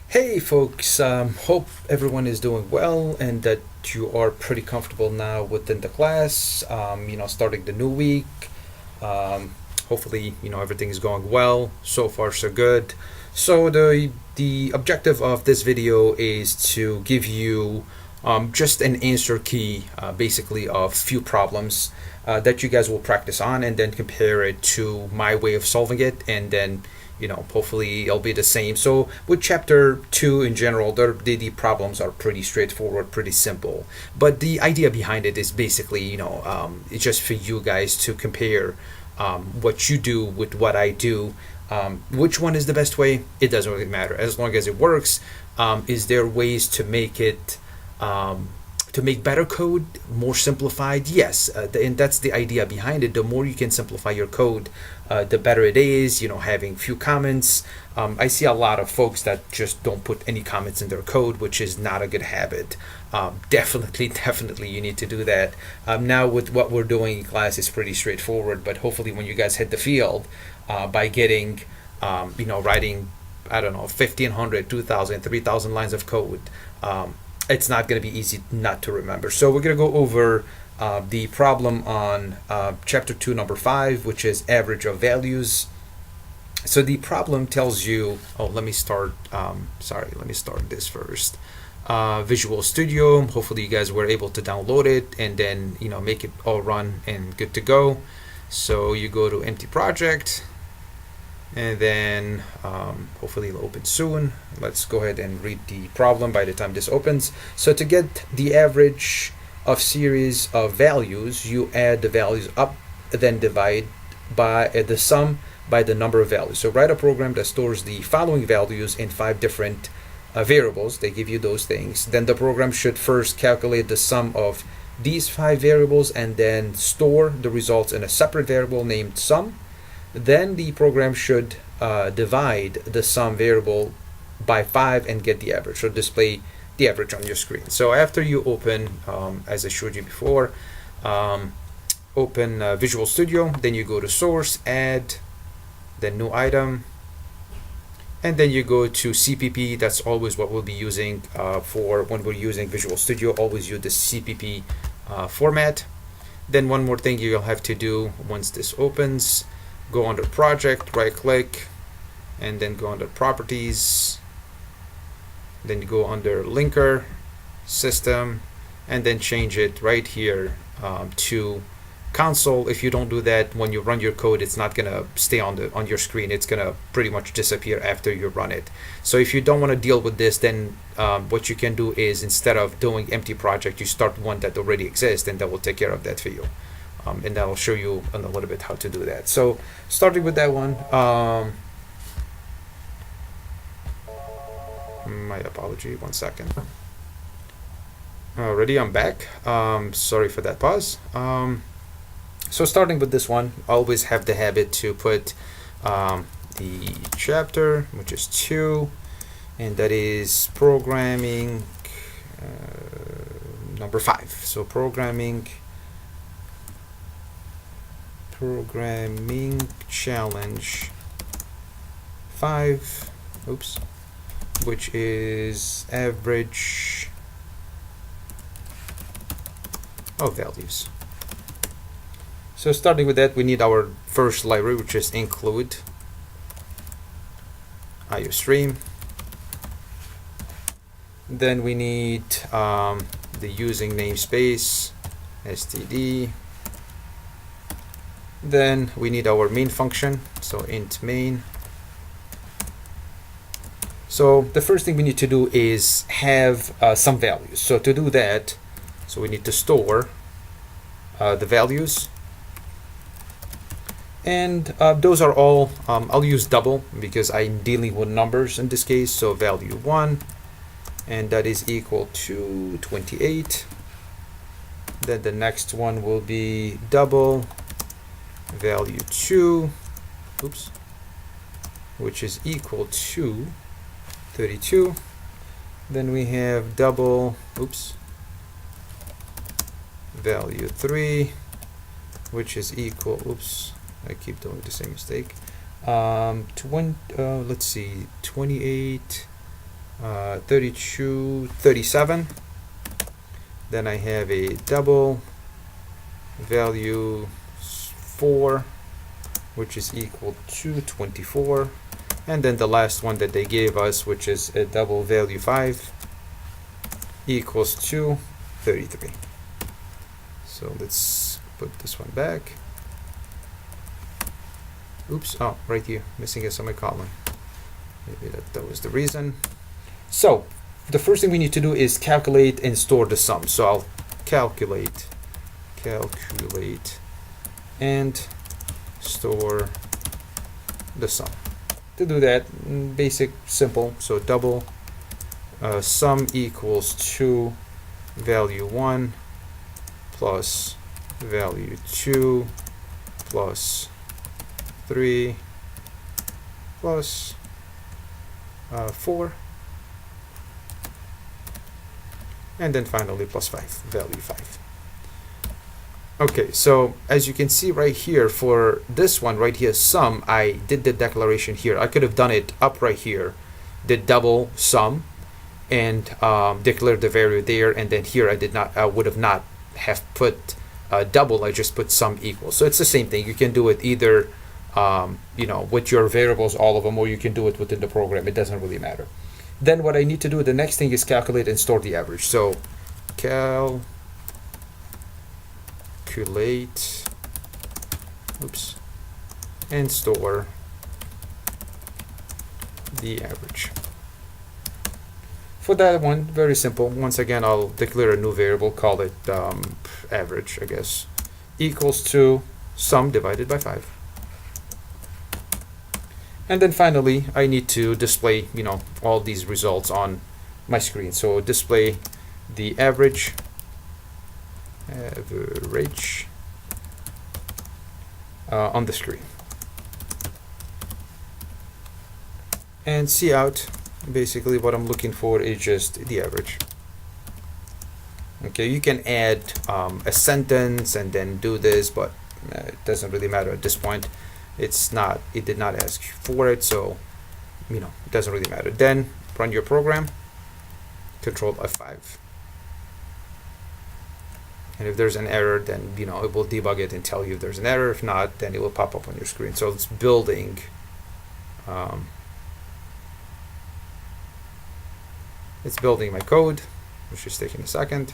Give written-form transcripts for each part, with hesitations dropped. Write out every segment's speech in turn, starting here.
Hey folks, hope everyone is doing well and that you are pretty comfortable now within the class, starting the new week. Hopefully, everything is going well. So far, so good. So the objective of this video is to give you just an answer key, basically of few problems that you guys will practice on, and then compare it to my way of solving it, and then hopefully it'll be the same. So with chapter 2 in general, the problems are pretty straightforward, pretty simple, but the idea behind it is basically it's just for you guys to compare what you do with what I do. Which one is the best way? It doesn't really matter as long as it works. Is there ways to make it to make better code more simplified? Yes, and that's the idea behind it. The more you can simplify your code, the better it is. Having few comments. I see a lot of folks that just don't put any comments in their code, which is not a good habit. Definitely, you need to do that. Now, with what we're doing in class, is pretty straightforward. But hopefully, when you guys hit the field, by getting, writing, I don't know, 1,500, 2,000, 3,000 lines of code. It's not going to be easy not to remember. So we're going to go over the problem on chapter 2, number 5, which is average of values. So the problem tells you, let me start this first. Visual Studio, hopefully you guys were able to download it and then, make it all run and good to go. So you go to empty project, and then hopefully it'll open soon. Let's go ahead and read the problem by the time this opens. So to get the average of series of values, you add the values up, then divide by the sum by the number of values. So write a program that stores the following values in 5 different variables. They give you those things. Then the program should first calculate the sum of these 5 variables and then store the results in a separate variable named sum. Then the program should divide the sum variable by 5 and get the average, so display the average on your screen. So after you open, as I showed you before, open Visual Studio, then you go to source, add, then new item, and then you go to CPP. That's always what we'll be using for when we're using Visual Studio. Always use the CPP format. Then one more thing you'll have to do once this opens, go under project, right click, and then go under properties, then you go under linker system, and then change it right here to console. If you don't do that, when you run your code, it's not gonna stay on your screen. It's gonna pretty much disappear after you run it. So if you don't want to deal with this, then what you can do is, instead of doing empty project, you start one that already exists, and that will take care of that for you. And I'll show you in a little bit how to do that. So starting with that one, my apology, 1 second. Already, I'm back. Sorry for that pause. So starting with this one, always have the habit to put the chapter, which is 2, and that is programming number 5. So programming challenge 5, which is average of values. So starting with that, we need our first library, which is include IOStream. Then we need the using namespace std. Then we need our main function, so int main. So the first thing we need to do is have some values. So to do that, so we need to store the values, and those are all, I'll use double because I'm dealing with numbers in this case. So value 1, and that is equal to 28. Then the next one will be double value 2, which is equal to 32. Then we have double value 3, which is equal, I keep doing the same mistake, let's see, 28 3237. Then I have a double value 4, which is equal to 24. And then the last one that they gave us, which is a double value 5, equals to 33. So let's put this one back. Oops, oh, right here, missing a semicolon. Maybe that was the reason. So the first thing we need to do is calculate and store the sum. So I'll calculate, and store the sum. To do that, basic, simple. So double sum equals to value 1 plus value 2 plus 3 plus 4, and then finally plus 5, value 5. Okay, so as you can see right here, for this one right here, sum, I did the declaration here. I could have done it up right here, did double sum, and declared the value there, and then here I would have not have put double, I just put sum equal. So it's the same thing. You can do it either with your variables, all of them, or you can do it within the program. It doesn't really matter. Then what I need to do, the next thing is calculate and store the average. So calculate, and store the average. For that one, very simple. Once again, I'll declare a new variable, call it average, I guess, equals to sum divided by 5. And then finally, I need to display, all these results on my screen. So display the average on the screen. And cout, basically what I'm looking for is just the average. Okay, you can add a sentence and then do this, but it doesn't really matter at this point. It did not ask for it, so it doesn't really matter. Then run your program, Control F5. And if there's an error, then it will debug it and tell you if there's an error. If not, then it will pop up on your screen. So it's building my code, which is taking a second.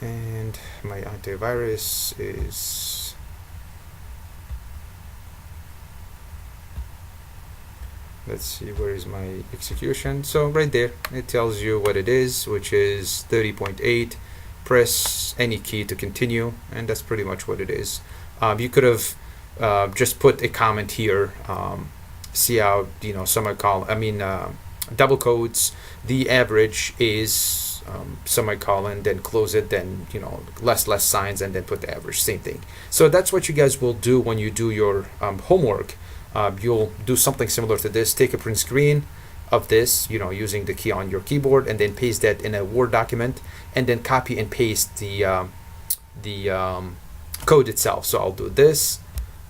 And my antivirus is let's see, where is my execution? So right there, it tells you what it is, which is 30.8. Press any key to continue, and that's pretty much what it is. You could have just put a comment here, cout, semicolon, double quotes, the average is semicolon, then close it, then less signs, and then put the average, same thing. So that's what you guys will do when you do your homework. You'll do something similar to this. Take a print screen of this, using the key on your keyboard, and then paste that in a Word document, and then copy and paste the code itself. So I'll do this,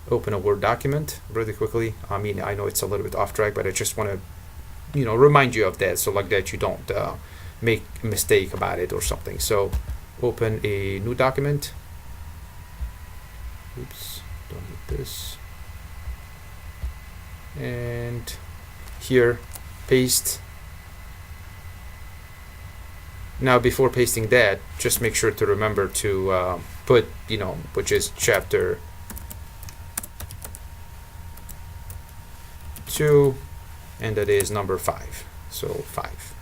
open a Word document really quickly. I know it's a little bit off track, but I just want to remind you of that, so like that you don't make a mistake about it or something. So open a new document. Oops, don't need this. And here, paste. Now before pasting that, just make sure to remember to put, which is chapter 2, and that is number 5. So 5.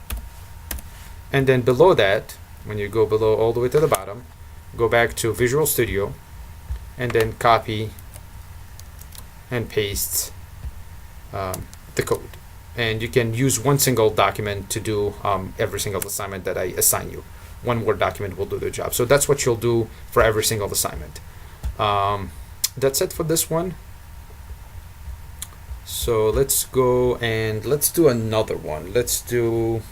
And then below that, when you go below all the way to the bottom, go back to Visual Studio, and then copy and paste the code. And you can use one single document to do every single assignment that I assign you. One Word document will do the job. So that's what you'll do for every single assignment. That's it for this one. So let's go and let's do another one. Let's do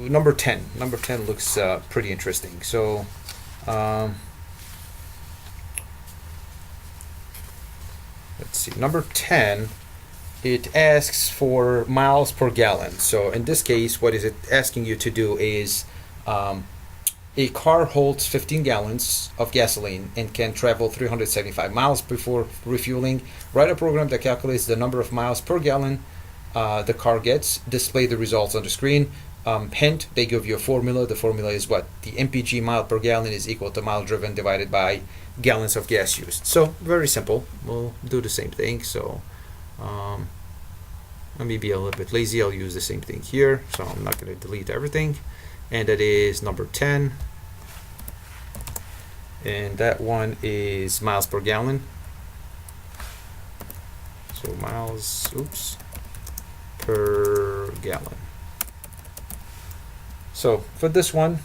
number 10. Number 10 looks pretty interesting. So Let's see, number 10, it asks for miles per gallon. So in this case, what is it asking you to do is a car holds 15 gallons of gasoline and can travel 375 miles before refueling. Write a program that calculates the number of miles per gallon the car gets. Display the results on the screen. Hint, they give you a formula. The formula is what? The MPG mile per gallon is equal to mile driven divided by gallons of gas used. So very simple. We'll do the same thing. So let me be a little bit lazy. I'll use the same thing here. So I'm not going to delete everything. And that is number 10. And that one is miles per gallon. So miles, per gallon. So for this one,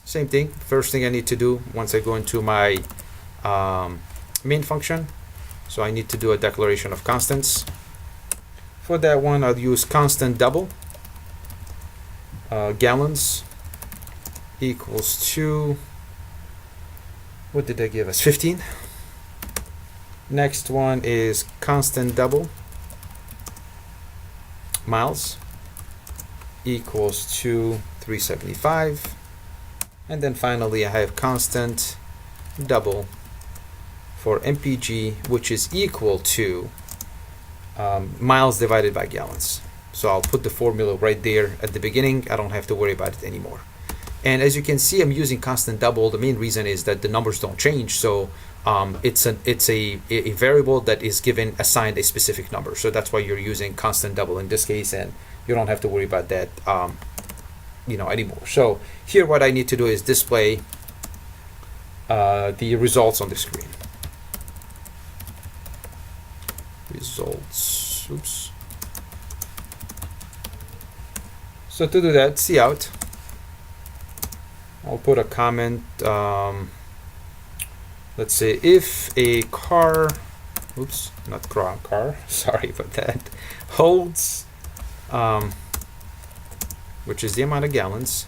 same thing. First thing I need to do once I go into my main function, so I need to do a declaration of constants. For that one, I'll use constant double gallons equals to, what did they give us? 15. Next one is constant double miles equals to 375. And then finally I have constant double for MPG, which is equal to miles divided by gallons. So I'll put the formula right there at the beginning. I don't have to worry about it anymore. And as you can see, I'm using constant double. The main reason is that the numbers don't change. So it's a variable that is given assigned a specific number. So that's why you're using constant double in this case, and you don't have to worry about that anymore. So here what I need to do is display the results on the screen. Results. Oops. So to do that, cout. I'll put a comment. Let's say if a car, not car, sorry about that, holds, which is the amount of gallons,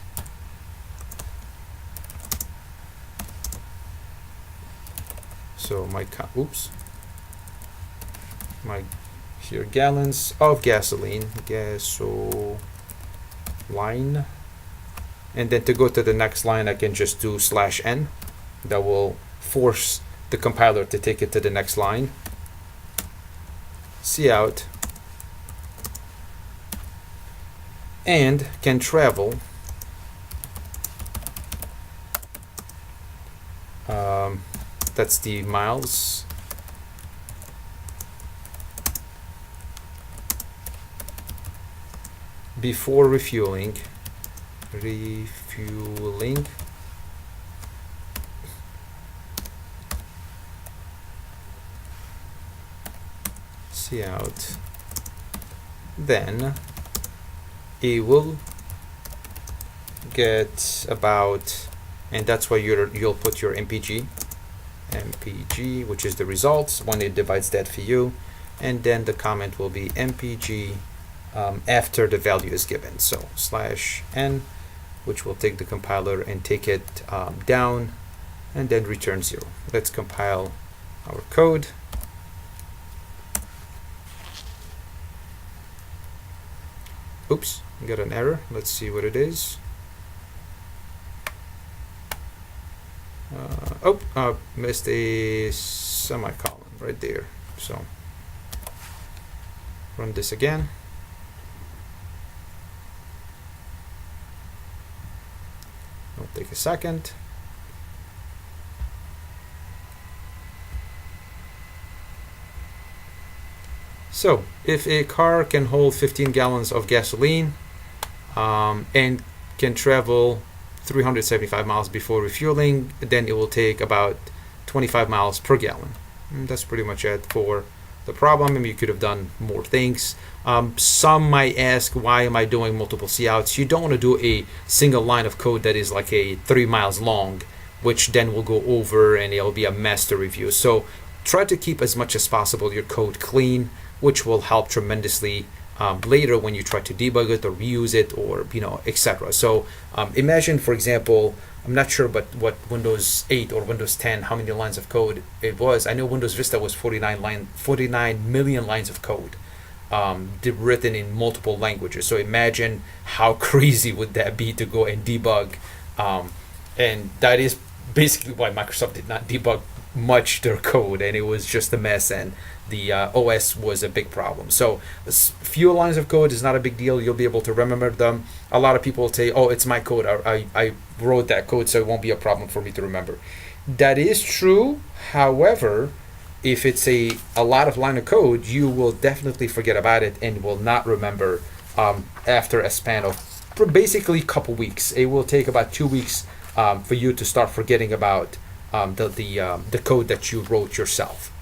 so my here gallons of gasoline, line, and then to go to the next line I can just do /n. That will force the compiler to take it to the next line. Cout and can travel that's the miles before refueling. Cout, then it will get about, and that's why you'll put your MPG, which is the results when it divides that for you, and then the comment will be MPG after the value is given. So /n, which will take the compiler and take it down and then return 0. Let's compile our code. Oops, we got an error. Let's see what it is. Missed a semicolon right there. So run this again. It'll take a second. So if a car can hold 15 gallons of gasoline and can travel 375 miles before refueling, then it will take about 25 miles per gallon. And that's pretty much it for the problem. I mean, you could have done more things. Some might ask, why am I doing multiple couts? You don't want to do a single line of code that is like 3 miles long, which then will go over and it'll be a mess to review. So try to keep as much as possible your code clean, which will help tremendously later when you try to debug it or reuse it, or etc. So imagine, for example, I'm not sure, but what Windows 8 or Windows 10, how many lines of code it was. I know Windows Vista was 49 million lines of code, written in multiple languages. So imagine how crazy would that be to go and debug, and that is basically why Microsoft did not debug much their code, and it was just a mess, and the OS was a big problem. So few lines of code is not a big deal. You'll be able to remember them. A lot of people say, oh, it's my code. I wrote that code, so it won't be a problem for me to remember. That is true. However, if it's a lot of line of code, you will definitely forget about it and will not remember after a span of basically a couple weeks. It will take about 2 weeks for you to start forgetting about the code that you wrote yourself.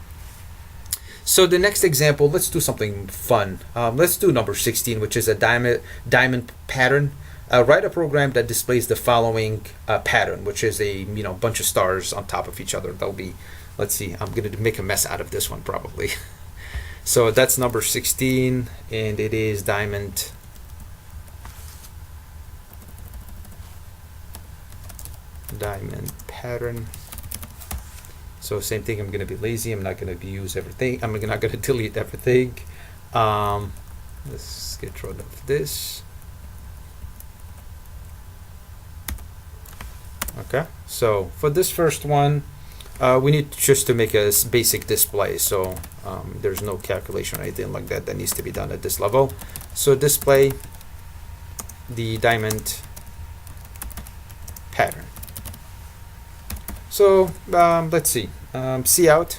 So the next example, let's do something fun. Let's do number 16, which is a diamond pattern. Write a program that displays the following pattern, which is a bunch of stars on top of each other. That'll be, let's see, I'm going to make a mess out of this one probably. So that's number 16, and it is diamond pattern. So same thing, I'm going to be lazy. I'm not going to use everything. I'm not going to delete everything. Let's get rid of this. Okay, so for this first one, we need just to make a basic display. So there's no calculation or anything like that needs to be done at this level. So display the diamond pattern. So let's see. See out.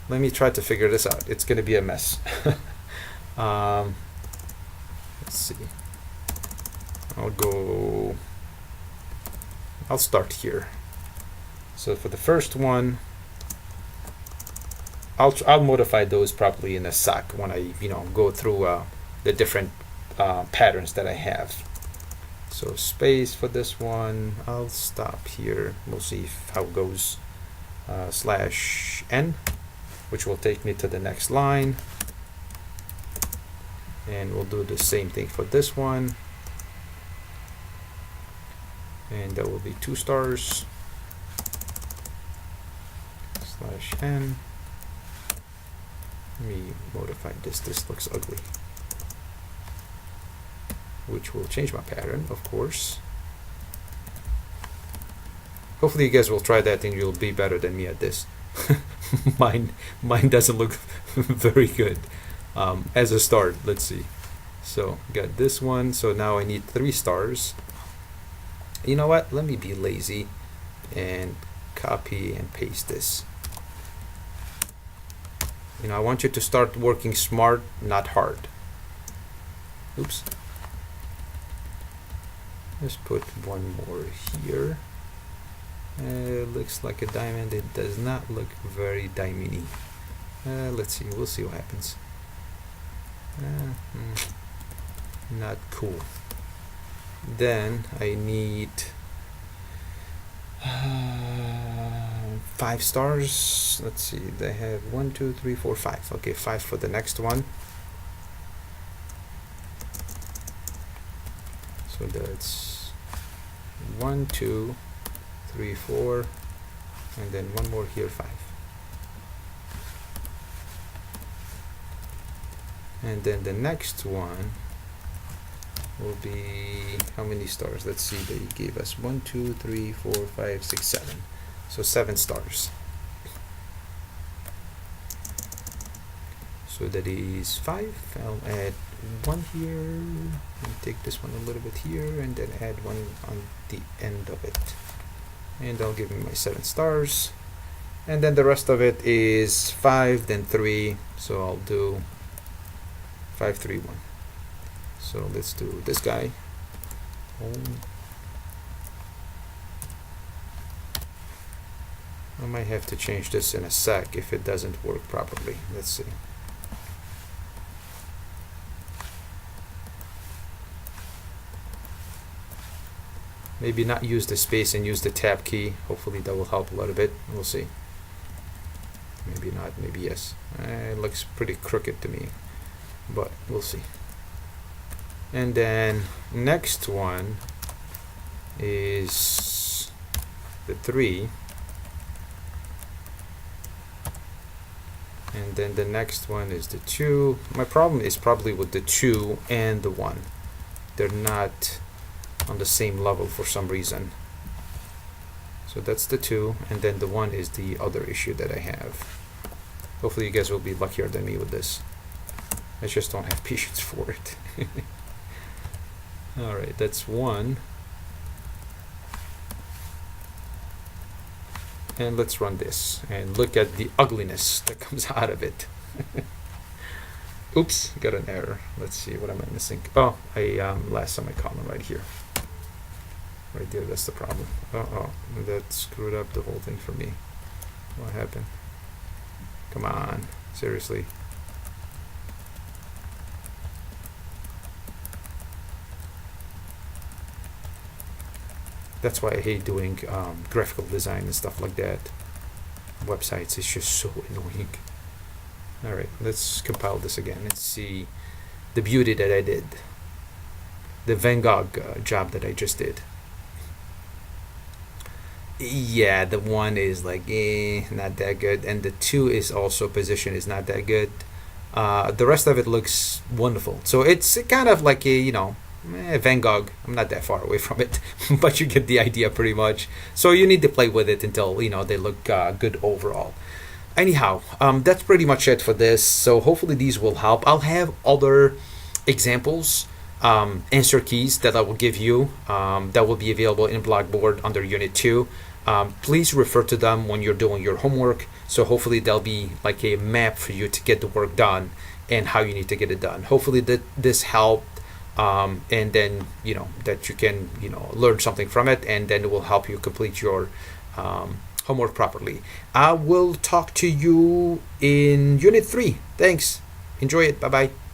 Let me try to figure this out. It's going to be a mess. Let's see. I'll start here. So for the first one, I'll modify those probably in a sec when I go through the different patterns that I have. So space for this one, I'll stop here. We'll see how it goes. /n, which will take me to the next line. And we'll do the same thing for this one. And that will be 2 stars. /n. Let me modify this. This looks ugly. Which will change my pattern, of course. Hopefully you guys will try that and you'll be better than me at this. mine doesn't look very good as a start. Let's see. So got this one. So now I need 3 stars. You know what? Let me be lazy and copy and paste this. I want you to start working smart, not hard. Oops. Let's put one more here. It looks like a diamond. It does not look very diamond-y. Let's see. We'll see what happens. Not cool. Then I need 5 stars. Let's see. They have 1, 2, 3, 4, 5. Okay, 5 for the next one. So that's 1, 2, 3, 4, and then one more here, 5. And then the next one will be how many stars? Let's see. They gave us 1, 2, 3, 4, 5, 6, 7. So 7 stars. So that is 5. I'll add 1 here and take this one a little bit here and then add 1 on the end of it. And I'll give me my 7 stars. And then the rest of it is 5, then 3. So I'll do 5, 3, 1. So let's do this guy. I might have to change this in a sec if it doesn't work properly. Let's see. Maybe not use the space and use the tab key. Hopefully that will help a little bit. We'll see. Maybe not, maybe yes. It looks pretty crooked to me. but we'll see. And then next one is the 3, and then the next one is the 2. My problem is probably with the 2 and the 1. They're not on the same level for some reason. So that's the 2, and then the 1 is the other issue that I have. Hopefully you guys will be luckier than me with this. I just don't have patience for it. Alright, that's 1. And let's run this and look at the ugliness that comes out of it. Oops, got an error. Let's see, what am I missing? Oh, I last semicolon right here. Right there, that's the problem. Uh-oh, that screwed up the whole thing for me. What happened? Come on, seriously. That's why I hate doing graphical design and stuff like that. Websites is just so annoying. Alright, let's compile this again and see the beauty that I did. The Van Gogh job that I just did. Yeah, the 1 is like, not that good. And the 2 is also, position is not that good. The rest of it looks wonderful. So it's kind of like a, Van Gogh. I'm not that far away from it, but you get the idea pretty much. So you need to play with it until they look good overall. Anyhow, that's pretty much it for this. So hopefully these will help. I'll have other examples, answer keys that I will give you that will be available in Blackboard under Unit 2. Please refer to them when you're doing your homework. So hopefully there'll be like a map for you to get the work done and how you need to get it done. Hopefully this helped. And then that you can learn something from it, and then it will help you complete your homework properly. I will talk to you in Unit 3. Thanks. Enjoy it. Bye bye.